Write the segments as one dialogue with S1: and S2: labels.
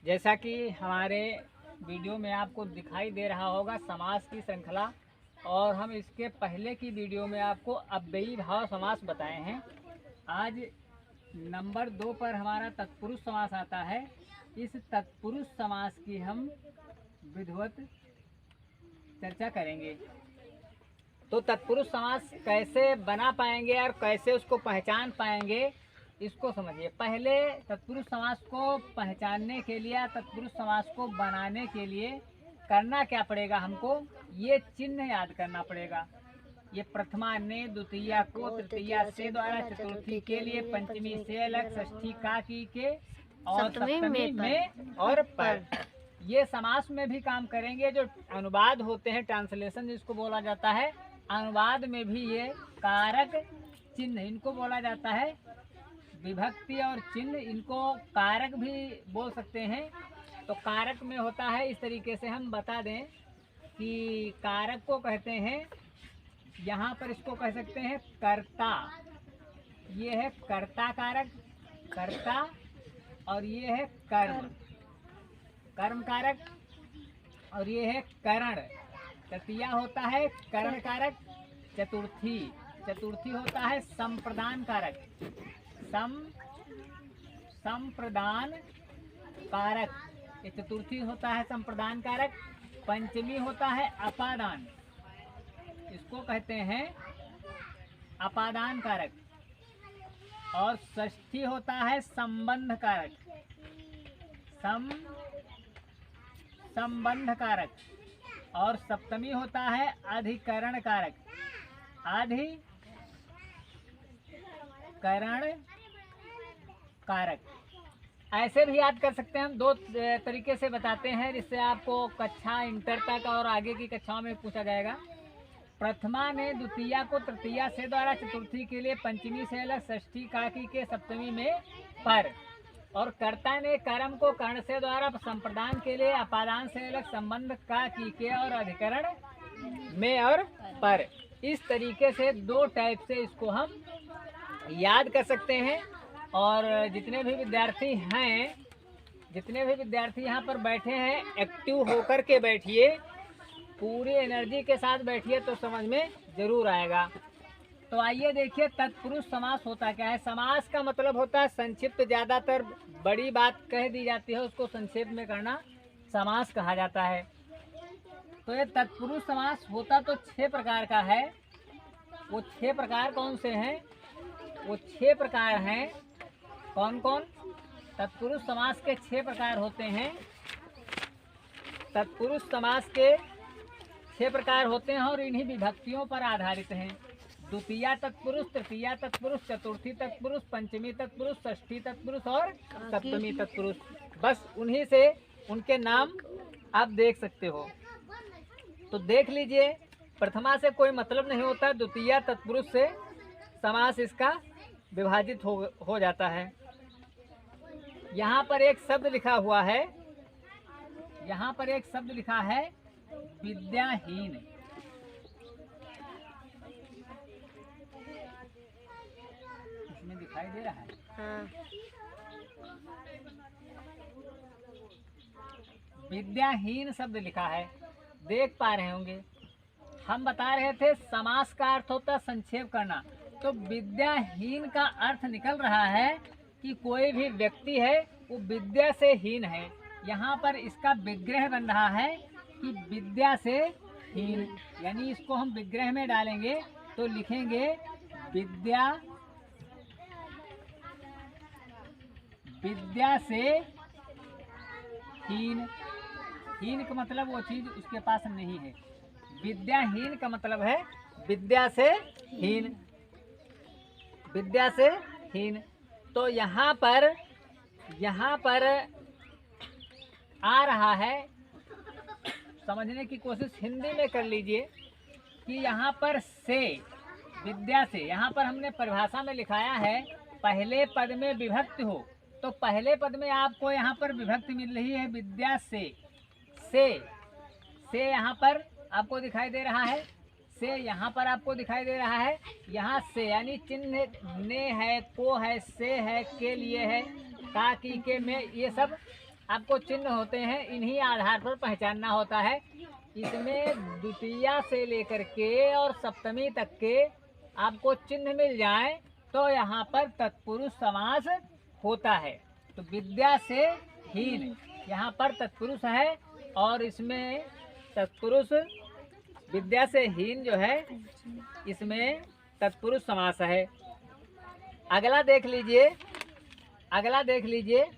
S1: जैसा कि हमारे वीडियो में आपको दिखाई दे रहा होगा समास की श्रृंखला, और हम इसके पहले की वीडियो में आपको अव्ययी भाव समास बताए हैं। आज नंबर 2 पर हमारा तत्पुरुष समास आता है। इस तत्पुरुष समास की हम विधिवत चर्चा करेंगे। तो तत्पुरुष समास कैसे बना पाएंगे और कैसे उसको पहचान पाएंगे, इसको समझिए। पहले तत्पुरुष समास को पहचानने के लिए, तत्पुरुष समास को बनाने के लिए करना क्या पड़ेगा, हमको ये चिन्ह याद करना पड़ेगा। ये प्रथमा ने, द्वितीया को, तृतीया से द्वारा, चतुर्थी के लिए, पंचमी से अलग, षष्ठी का की के, और सप्तमी में और पर। ये समास में भी काम करेंगे। जो अनुवाद होते हैं, ट्रांसलेशन जिसको बोला जाता है, अनुवाद में भी ये कारक चिन्ह, इनको बोला जाता है। विभक्ति और चिन्ह, इनको कारक भी बोल सकते हैं। तो कारक में होता है, इस तरीके से हम बता दें कि कारक को कहते हैं, यहाँ पर इसको कह सकते हैं कर्ता। ये है कर्ता कारक, कर्ता, और ये है कर्म, कर्म कारक, और ये है करण। तृतीया होता है करण कारक। चतुर्थी, चतुर्थी होता है संप्रदान कारक, संप्रदान कारक, ये चतुर्थी होता है संप्रदान कारक। पंचमी होता है अपादान, इसको कहते हैं अपादान कारक। और षष्ठी होता है संबंध कारक, संबंध कारक। और सप्तमी होता है अधिकरण कारक, अधिकरण कारक। ऐसे भी याद कर सकते हैं हम। दो तरीके से बताते हैं, जिससे आपको कक्षा इंटर तक और आगे की कक्षाओं में पूछा जाएगा। प्रथमा ने द्वितीया को, तृतीया से द्वारा, चतुर्थी के लिए, पंचमी से अलग, षष्ठी काकी के, सप्तमी में पर। और कर्ता ने कर्म को कर्ण से द्वारा, संप्रदान के लिए, अपादान से अलग, संबंध का की के, और अधिकरण में और पर। इस तरीके से दो टाइप से इसको हम याद कर सकते हैं। और जितने भी विद्यार्थी यहाँ पर बैठे हैं, एक्टिव होकर के बैठिए, पूरी एनर्जी के साथ बैठिए, तो समझ में जरूर आएगा। तो आइए देखिए, तत्पुरुष समास होता क्या है। समास का मतलब होता है संक्षिप्त। ज़्यादातर बड़ी बात कह दी जाती है, उसको संक्षेप में करना समास कहा जाता है। तो ये तत्पुरुष समास होता तो 6 प्रकार का है। वो 6 प्रकार कौन से हैं? वो 6 प्रकार हैं। कौन कौन? तत्पुरुष समास के 6 प्रकार होते हैं। तत्पुरुष समास के 6 प्रकार होते हैं और इन्हीं विभक्तियों पर आधारित हैं। द्वितीया तत्पुरुष, तृतीया तत्पुरुष, चतुर्थी तत्पुरुष, पंचमी तत्पुरुष, षष्ठी तत्पुरुष और सप्तमी तत्पुरुष। बस उन्हीं से उनके नाम आप देख सकते हो। तो देख लीजिए, प्रथमा से कोई मतलब नहीं होता, द्वितीया तत्पुरुष से समास इसका विभाजित हो जाता है। यहाँ पर एक शब्द लिखा हुआ है, यहाँ पर एक शब्द लिखा है विद्याहीन। इसमें दिखाई दे रहा है? हाँ। विद्याहीन शब्द लिखा है, देख पा रहे होंगे। हम बता रहे थे समास का अर्थ होता है संक्षेप करना। तो विद्याहीन का अर्थ निकल रहा है कि कोई भी व्यक्ति है वो विद्या से हीन है। यहाँ पर इसका विग्रह बन रहा है कि विद्या से हीन, यानी इसको हम विग्रह में डालेंगे तो लिखेंगे विद्या से हीन। हीन का मतलब वो चीज उसके पास नहीं है। विद्याहीन का मतलब है विद्या से हीन, विद्या से हीन। तो यहाँ पर आ रहा है, समझने की कोशिश हिंदी में कर लीजिए कि यहाँ पर से, विद्या से, यहाँ पर हमने परिभाषा में लिखाया है पहले पद में विभक्ति हो। तो पहले पद में आपको यहाँ पर विभक्ति मिल रही है विद्या से। से यहाँ पर आपको दिखाई दे रहा है, से यहाँ पर आपको दिखाई दे रहा है। यहाँ से यानी चिन्ह ने है, को है, से है, के लिए है, का की के में, ये सब आपको चिन्ह होते हैं, इन्हीं आधार पर पहचानना होता है। इसमें द्वितीया से लेकर के और सप्तमी तक के आपको चिन्ह मिल जाए तो यहाँ पर तत्पुरुष समास होता है। तो विद्या से हीन यहाँ पर तत्पुरुष है और इसमें तत्पुरुष विद्या से हीन जो है इसमें तत्पुरुष समास है। अगला देख लीजिए, अगला देख लीजिए,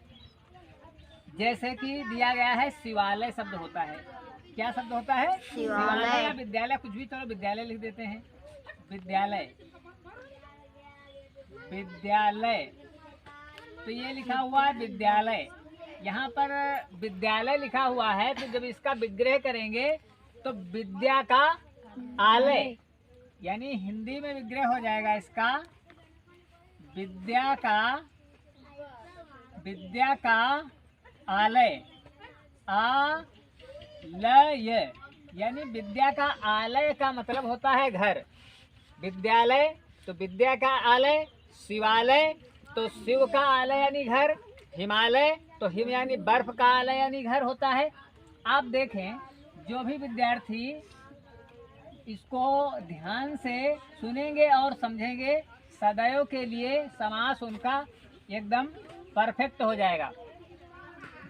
S1: जैसे कि दिया गया है शिवालय शब्द होता है। क्या शब्द होता है? शिवालय या विद्यालय, कुछ भी, चलो विद्यालय लिख देते हैं। विद्यालय, विद्यालय, तो ये लिखा हुआ है विद्यालय। यहाँ पर विद्यालय लिखा हुआ है तो जब इसका विग्रह करेंगे तो विद्या का आलय, यानी हिंदी में विग्रह हो जाएगा इसका विद्या का आलय, आलय, यानी विद्या का आलय का मतलब होता है घर। विद्यालय तो विद्या का आलय, शिवालय तो शिव का आलय यानी घर, हिमालय तो हिम यानी बर्फ का आलय यानी घर होता है। आप देखें, जो भी विद्यार्थी इसको ध्यान से सुनेंगे और समझेंगे, सदैव के लिए समास उनका एकदम परफेक्ट हो जाएगा।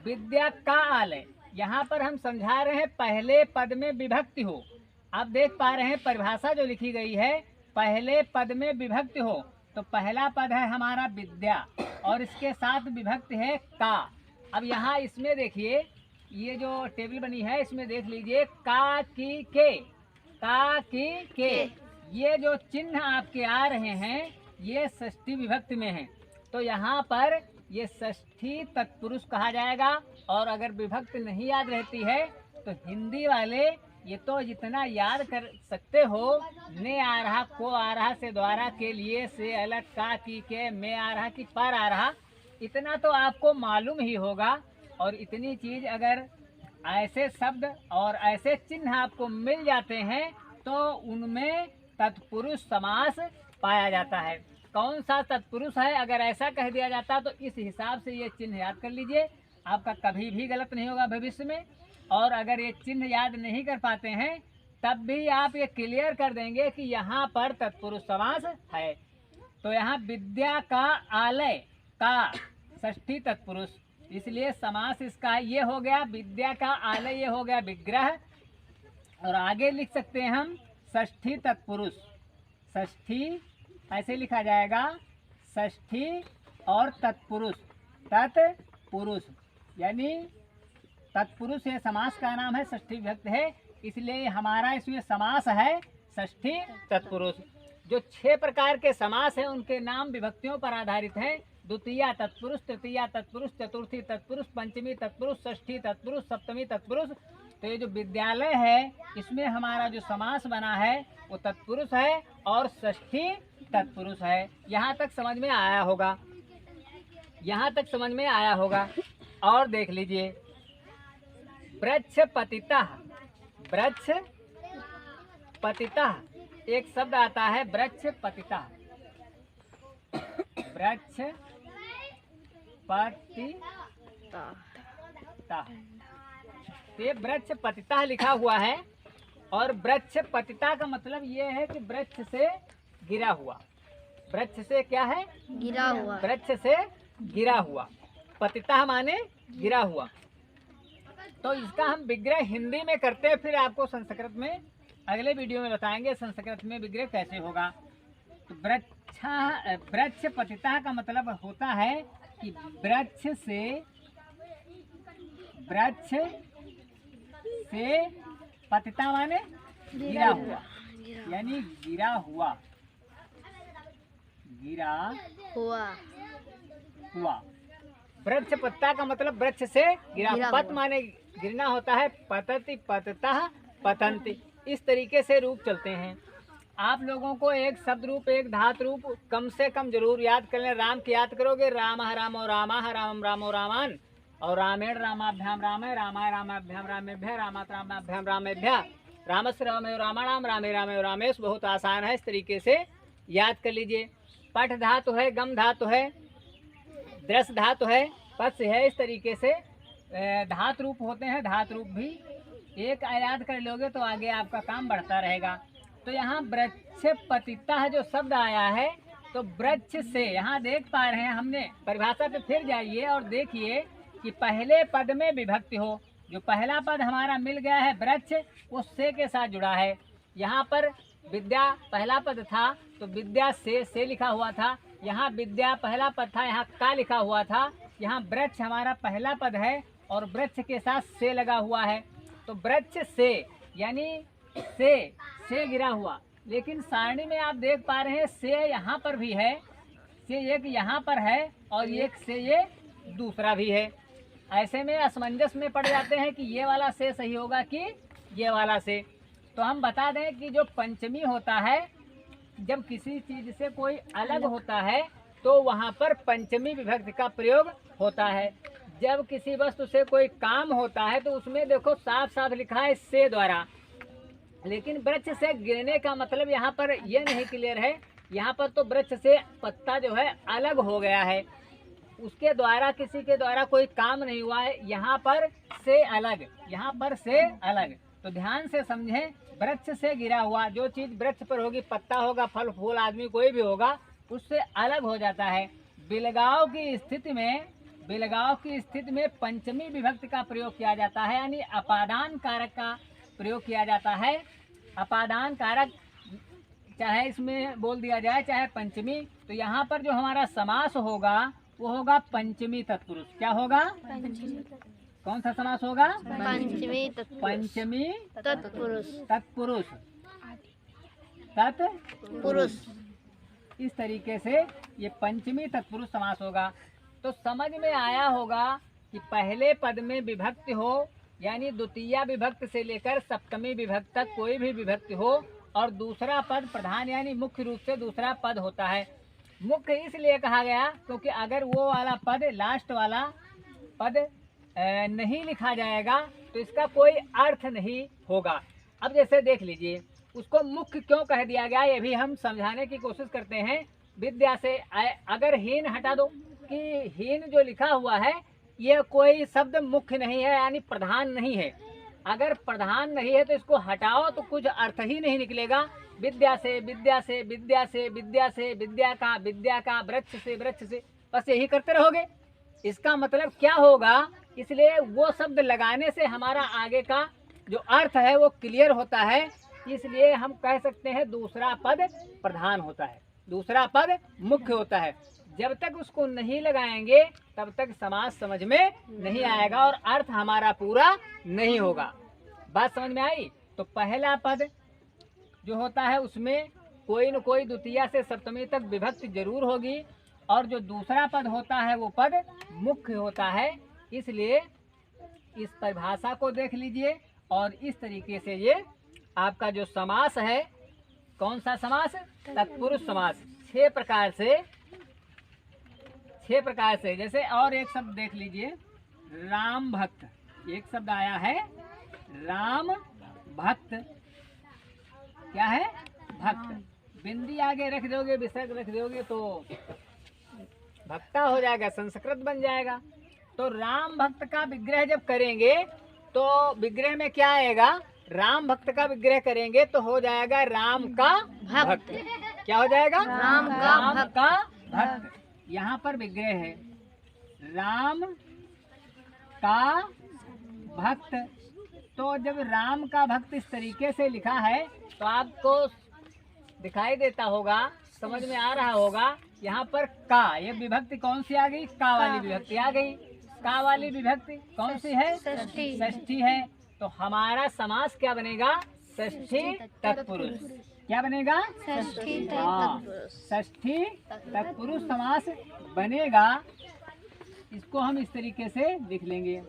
S1: विद्या का आलय, यहाँ पर हम समझा रहे हैं पहले पद में विभक्ति हो। आप देख पा रहे हैं परिभाषा जो लिखी गई है, पहले पद में विभक्ति हो, तो पहला पद है हमारा विद्या और इसके साथ विभक्ति है का। अब यहाँ इसमें देखिए, ये जो टेबल बनी है इसमें देख लीजिए, का की के, का की के, ये जो चिन्ह आपके आ रहे हैं ये षष्ठी विभक्ति में है, तो यहाँ पर ये षष्ठी तत्पुरुष कहा जाएगा। और अगर विभक्ति नहीं याद रहती है तो हिंदी वाले ये तो जितना याद कर सकते हो, ने आ रहा, को आ रहा, से द्वारा, के लिए, से अलग, का की के, में आ रहा कि पर आ रहा, इतना तो आपको मालूम ही होगा। और इतनी चीज़ अगर ऐसे शब्द और ऐसे चिन्ह आपको मिल जाते हैं तो उनमें तत्पुरुष समास पाया जाता है। कौन सा तत्पुरुष है अगर ऐसा कह दिया जाता तो इस हिसाब से ये चिन्ह याद कर लीजिए, आपका कभी भी गलत नहीं होगा भविष्य में। और अगर ये चिन्ह याद नहीं कर पाते हैं तब भी आप ये क्लियर कर देंगे कि यहाँ पर तत्पुरुष समास है। तो यहाँ विद्या का आलय का षष्ठी तत्पुरुष, इसलिए समास इसका ये हो गया विद्या का आलय, ये हो गया विग्रह। और आगे लिख सकते हैं हम षष्ठी तत्पुरुष, षष्ठी ऐसे लिखा जाएगा, षष्ठी और तत्पुरुष, तत्पुरुष यानी तत्पुरुष ये समास का नाम है, षष्ठी विभक्ति है, इसलिए हमारा इसमें समास है षष्ठी तत्पुरुष। जो 6 प्रकार के समास हैं उनके नाम विभक्तियों पर आधारित हैं। द्वितीया तत्पुरुष, तृतीया तत्पुरुष, चतुर्थी तत्पुरुष, पंचमी तत्पुरुष, षष्ठी तत्पुरुष, सप्तमी तत्पुरुष। तो ये जो विद्यालय है इसमें हमारा जो समास बना है वो तत्पुरुष है और षष्ठी तत्पुरुष है। यहाँ तक समझ में आया होगा, यहाँ तक समझ में आया होगा। और देख लीजिए, वृक्ष पतितः, वृक्ष पतितः एक शब्द आता है, वृक्ष पतितः, वृक्ष पतितः, ये वृक्ष पतितः लिखा हुआ है। और वृक्ष पतिता का मतलब ये है कि वृक्ष से गिरा हुआ, वृक्ष से क्या है?
S2: गिरा हुआ,
S1: वृक्ष से गिरा हुआ, पतिता माने गिरा हुआ। तो इसका हम विग्रह हिंदी में करते हैं, फिर आपको संस्कृत में अगले वीडियो में बताएंगे संस्कृत में विग्रह कैसे होगा। तो वृक्ष पतिता का मतलब होता है कि वृक्ष से पतिता माने गिरा हुआ, यानी गिरा हुआ, गिरा हुआ। वृक्ष पत्ता का मतलब वृक्ष से गिरा, पत माने गिरना होता है, पतति पततः पतंति, इस तरीके से रूप चलते हैं। आप लोगों को एक शब्द रूप, एक धातु रूप कम से कम जरूर याद कर लें। राम की याद करोगे, राम रामो रामा, रामम रामो रामान, और रामेण रामाभ्याम रामे, रामाय रामाभ्याम रामेभ्य, रामात रामाभ्याम रामेभ्य, रामस्य रामयो रामाणाम, रामे रामयो रामेश। बहुत आसान है, इस तरीके से याद कर लीजिए। पठ धातु है, गम धातु है, दृश धातु है, पत्स है, इस तरीके से धातु रूप होते हैं, धातु रूप भी एक याद कर लोगे तो आगे आपका काम बढ़ता रहेगा। तो यहाँ वृक्ष पतिता जो शब्द आया है, तो वृक्ष से यहाँ देख पा रहे हैं, हमने परिभाषा पे फिर जाइए और देखिए कि पहले पद में विभक्ति हो। जो पहला पद हमारा मिल गया है वृक्ष, वो से के साथ जुड़ा है। यहाँ पर विद्या पहला पद था तो विद्या से लिखा हुआ था। यहाँ विद्या पहला पद था, यहाँ का लिखा हुआ था। यहाँ वृक्ष हमारा पहला पद है और वृक्ष के साथ से लगा हुआ है। तो वृक्ष से यानी से गिरा हुआ। लेकिन सारणी में आप देख पा रहे हैं से यहाँ पर भी है, से एक यहाँ पर है और एक से ये दूसरा भी है। ऐसे में असमंजस में पड़ जाते हैं कि ये वाला से सही होगा कि ये वाला से। तो हम बता दें कि जो पंचमी होता है, जब किसी चीज से कोई अलग होता है तो वहाँ पर पंचमी विभक्ति का प्रयोग होता है। जब किसी वस्तु से कोई काम होता है तो उसमें देखो साफ साफ लिखा है से द्वारा, लेकिन वृक्ष से गिरने का मतलब यहाँ पर ये नहीं क्लियर है। यहाँ पर तो वृक्ष से पत्ता जो है अलग हो गया है, उसके द्वारा किसी के द्वारा कोई काम नहीं हुआ है। यहाँ पर से अलग, यहाँ पर से अलग। तो ध्यान से समझें, वृक्ष से गिरा हुआ जो चीज वृक्ष पर होगी, पत्ता होगा, फल फूल आदमी कोई भी होगा, उससे अलग हो जाता है। बिलगाव की स्थिति में पंचमी विभक्ति का प्रयोग किया जाता है, यानी अपादान कारक का प्रयोग किया जाता है। अपादान कारक चाहे इसमें बोल दिया जाए चाहे पंचमी। तो यहाँ पर जो हमारा समास होगा वो होगा पंचमी तत्पुरुष। क्या होगा? कौन सा समास होगा? पंचमी तत्पुरुष। इस तरीके से ये पंचमी तत्पुरुष समास होगा। तो समझ में आया होगा कि पहले पद में विभक्ति हो, यानी द्वितीय विभक्ति से लेकर सप्तमी विभक्ति तक कोई भी विभक्ति हो, और दूसरा पद प्रधान यानी मुख्य रूप से दूसरा पद होता है। मुख्य इसलिए कहा गया क्योंकि अगर वो वाला पद, लास्ट वाला पद नहीं लिखा जाएगा तो इसका कोई अर्थ नहीं होगा। अब जैसे देख लीजिए, उसको मुख्य क्यों कह दिया गया, ये भी हम समझाने की कोशिश करते हैं। विद्या से अगर हीन हटा दो, कि हीन जो लिखा हुआ है ये कोई शब्द मुख्य नहीं है, यानी प्रधान नहीं है। अगर प्रधान नहीं है तो इसको हटाओ तो कुछ अर्थ ही नहीं निकलेगा। विद्या से, विद्या से, विद्या से, विद्या से, विद्या का, वृक्ष से, बस यही करते रहोगे। इसका मतलब क्या होगा? इसलिए वो शब्द लगाने से हमारा आगे का जो अर्थ है वो क्लियर होता है। इसलिए हम कह सकते हैं दूसरा पद प्रधान होता है, दूसरा पद मुख्य होता है। जब तक उसको नहीं लगाएंगे तब तक समास समझ में नहीं आएगा और अर्थ हमारा पूरा नहीं होगा। बात समझ में आई? तो पहला पद जो होता है उसमें कोई न कोई द्वितीय से सप्तमी तक विभक्ति जरूर होगी, और जो दूसरा पद होता है वो पद मुख्य होता है। इसलिए इस परिभाषा को देख लीजिए और इस तरीके से ये आपका जो समास है, कौन सा समास? तत्पुरुष समास। 6 प्रकार से जैसे, और एक शब्द देख लीजिए, राम भक्त। एक शब्द आया है राम भक्त। क्या है? भक्त। बिंदी आगे रख दोगे, विसर्ग रख दोगे तो भक्ता हो जाएगा, संस्कृत बन जाएगा। तो राम भक्त का विग्रह जब करेंगे तो विग्रह में क्या आएगा? राम भक्त का विग्रह करेंगे तो हो जाएगा राम का भक्त। क्या हो जाएगा? राम का भक्त। यहाँ पर विग्रह है राम का भक्त। तो जब राम का भक्त इस तरीके से लिखा है तो आपको दिखाई देता होगा, समझ में आ रहा होगा। यहाँ पर का, ये विभक्ति कौन सी आ गई? का वाली विभक्ति आ गई। का वाली विभक्ति कौन सी है? षष्ठी है। तो हमारा समास क्या बनेगा? षष्ठी तत्पुरुष। क्या बनेगा? षष्ठी तत्पुरुष समास बनेगा। इसको हम इस तरीके से लिख लेंगे।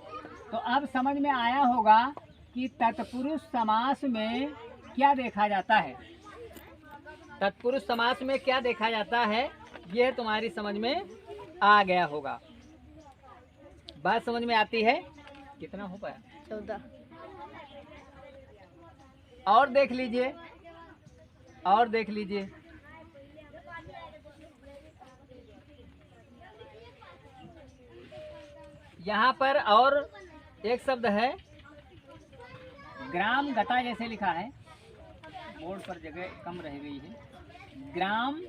S1: तो अब समझ में आया होगा कि तत्पुरुष समास में क्या देखा जाता है। तत्पुरुष समास में क्या देखा जाता है यह तुम्हारी समझ में आ गया होगा। बात समझ में आती है? कितना हो पाया?
S2: 14।
S1: और देख लीजिए, और देख लीजिए, यहाँ पर और एक शब्द है ग्राम गता, जैसे लिखा है बोर्ड पर, जगह कम रह गई है। ग्राम